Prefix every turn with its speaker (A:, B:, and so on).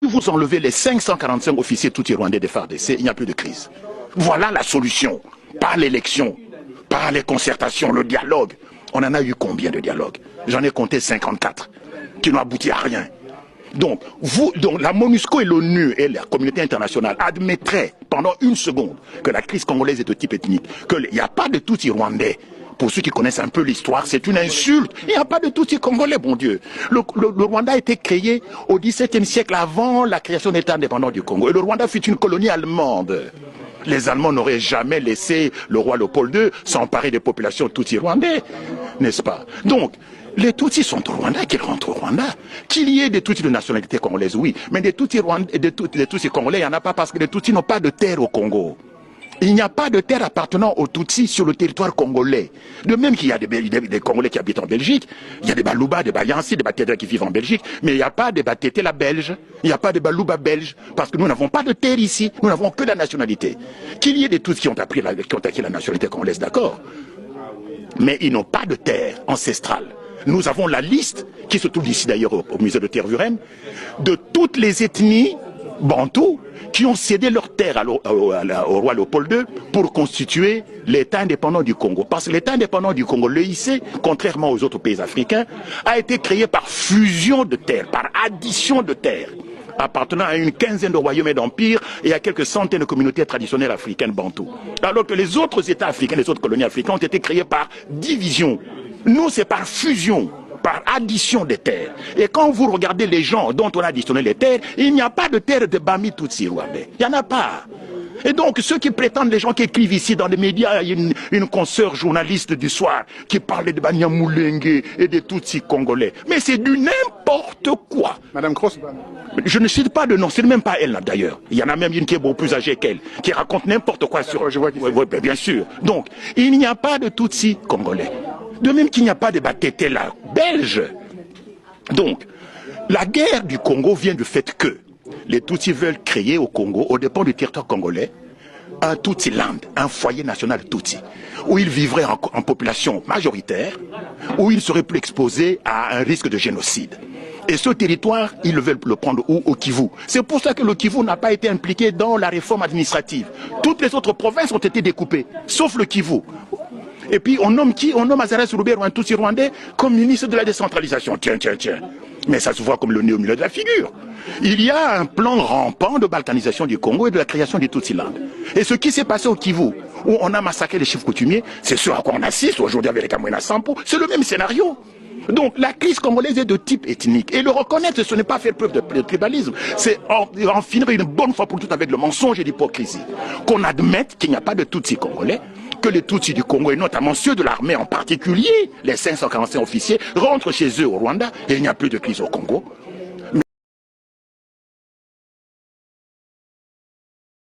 A: Vous enlevez les 545 officiers tout rwandais des FARDC, il n'y a plus de crise. Voilà la solution. Par l'élection, par les concertations, le dialogue. On en a eu combien de dialogues? J'en ai compté 54, qui n'ont abouti à rien. Donc, la MONUSCO et l'ONU et la communauté internationale admettraient pendant une seconde que la crise congolaise est de type ethnique, qu'il n'y a pas de Tutsi rwandais. Pour ceux qui connaissent un peu l'histoire, c'est une insulte. Il n'y a pas de Tutsi congolais, bon Dieu. Le Rwanda a été créé au XVIIe siècle avant la création de l'État indépendant du Congo. Et le Rwanda fut une colonie allemande. Les Allemands n'auraient jamais laissé le roi Léopold II s'emparer des populations Tutsi rwandais, n'est-ce pas? Donc, les Tutsis sont au Rwanda, qu'ils rentrent au Rwanda. Qu'il y ait des Tutsis de nationalité congolaise, oui. Mais des Tutsis congolais, il n'y en a pas parce que les Tutsis n'ont pas de terre au Congo. Il n'y a pas de terre appartenant aux Tutsis sur le territoire congolais. De même qu'il y a des Congolais qui habitent en Belgique, il y a des Balouba, des Bayansi, des Batédra qui vivent en Belgique, mais il n'y a pas de Batété belge, il n'y a pas de Balouba belge, parce que nous n'avons pas de terre ici, nous n'avons que la nationalité. Qu'il y ait des Tutsis qui ont acquis la nationalité congolaise, d'accord, mais ils n'ont pas de terre ancestrale. Nous avons la liste, qui se trouve ici d'ailleurs au musée de Tervuren, de toutes les ethnies bantous qui ont cédé leur terre au roi Léopold II pour constituer l'État indépendant du Congo. Parce que l'État indépendant du Congo, l'EIC, contrairement aux autres pays africains, a été créé par fusion de terres, par addition de terres, appartenant à une quinzaine de royaumes et d'empires et à quelques centaines de communautés traditionnelles africaines bantoues. Alors que les autres États africains, les autres colonies africaines ont été créés par division. Nous, c'est par fusion, par addition des terres. Et quand vous regardez les gens dont on a additionné les terres, il n'y a pas de terre de Bami Tutsi rwandais. Il n'y en a pas. Et donc, ceux qui prétendent, les gens qui écrivent ici dans les médias, il y a une consoeur journaliste du soir qui parlait de Banyamulenge et des Tutsis congolais. Mais c'est du n'importe quoi.
B: Madame Cross.
A: Je ne cite pas de nom, c'est même pas elle là d'ailleurs. Il y en a même une qui est beaucoup plus âgée qu'elle, qui raconte n'importe quoi sur...
B: Je vois
A: bien sûr. Donc, il n'y a pas de Tutsis congolais. De même qu'il n'y a pas de Batété là, belge. Donc, la guerre du Congo vient du fait que les Tutsis veulent créer au Congo, au dépend du territoire congolais, un Tutsi-land, un foyer national Tutsi, où ils vivraient en population majoritaire, où ils seraient plus exposés à un risque de génocide. Et ce territoire, ils veulent le prendre où? Au Kivu. C'est pour ça que le Kivu n'a pas été impliqué dans la réforme administrative. Toutes les autres provinces ont été découpées, sauf le Kivu. Et puis on nomme qui? On nomme Azara Souroubert, un Tutsi rwandais, comme ministre de la décentralisation. Tiens. Mais ça se voit comme le nez au milieu de la figure. Il y a un plan rampant de balkanisation du Congo et de la création du Tutsi-land. Et ce qui s'est passé au Kivu, où on a massacré les chefs coutumiers, c'est ce à quoi on assiste aujourd'hui avec les Kamwena Sampo, c'est le même scénario. Donc la crise congolaise est de type ethnique. Et le reconnaître, ce n'est pas faire preuve de tribalisme, c'est en finir une bonne fois pour toutes avec le mensonge et l'hypocrisie. Qu'on admette qu'il n'y a pas de Tutsi congolais, que les Tutsis du Congo, et notamment ceux de l'armée en particulier, les 545 officiers, rentrent chez eux au Rwanda, et il n'y a plus de crise au Congo.